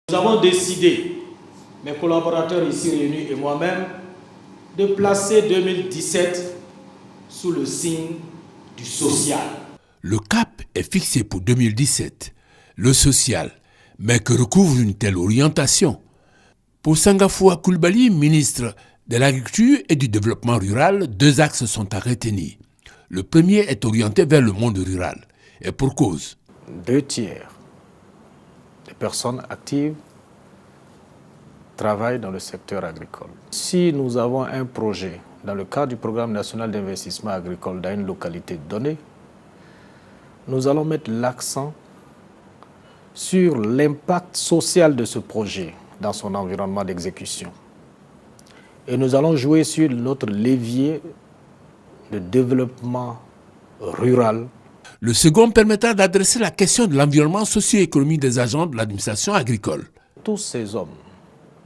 Nous avons décidé, mes collaborateurs ici réunis et moi-même, de placer 2017 sous le signe du social. Le cap est fixé pour 2017, le social, mais que recouvre une telle orientation? Pour Sangafoua Coulibaly, ministre de l'Agriculture et du Développement rural, deux axes sont à retenir. Le premier est orienté vers le monde rural, et pour cause. 2/3 des personnes actives travaillent dans le secteur agricole. Si nous avons un projet dans le cadre du programme national d'investissement agricole dans une localité donnée, nous allons mettre l'accent sur l'impact social de ce projet dans son environnement d'exécution. Et nous allons jouer sur notre levier de développement rural. Le second permettra d'adresser la question de l'environnement socio-économique des agents de l'administration agricole. Tous ces hommes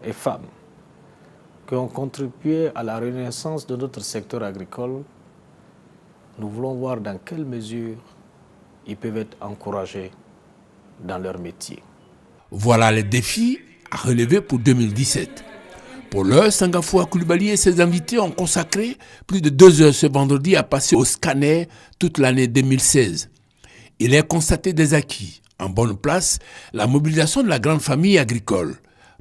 et femmes qui ont contribué à la renaissance de notre secteur agricole, nous voulons voir dans quelle mesure ils peuvent être encouragés dans leur métier. Voilà les défis à relever pour 2017. Pour l'heure, Sangafoua Coulibaly et ses invités ont consacré plus de 2 heures ce vendredi à passer au scanner toute l'année 2016. Il est constaté des acquis. En bonne place, la mobilisation de la grande famille agricole,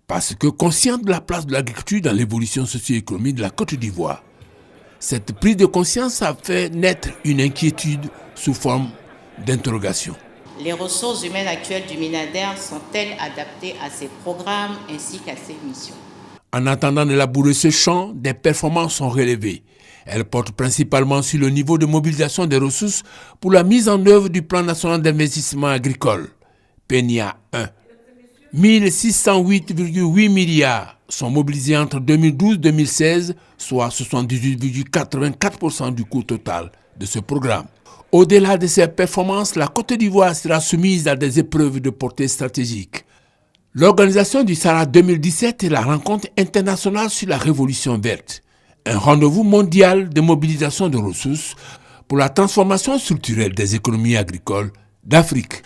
parce que conscient de la place de l'agriculture dans l'évolution socio-économique de la Côte d'Ivoire. Cette prise de conscience a fait naître une inquiétude sous forme d'interrogation. Les ressources humaines actuelles du MINADER sont-elles adaptées à ces programmes ainsi qu'à ces missions? En attendant d'élaborer ce champ, des performances sont relevées. Elles portent principalement sur le niveau de mobilisation des ressources pour la mise en œuvre du plan national d'investissement agricole, PNIA 1. 1608,8 milliards sont mobilisés entre 2012 et 2016, soit 78,84% du coût total de ce programme. Au-delà de ces performances, la Côte d'Ivoire sera soumise à des épreuves de portée stratégique. L'organisation du Sahara 2017 est la rencontre internationale sur la révolution verte, un rendez-vous mondial de mobilisation de ressources pour la transformation structurelle des économies agricoles d'Afrique.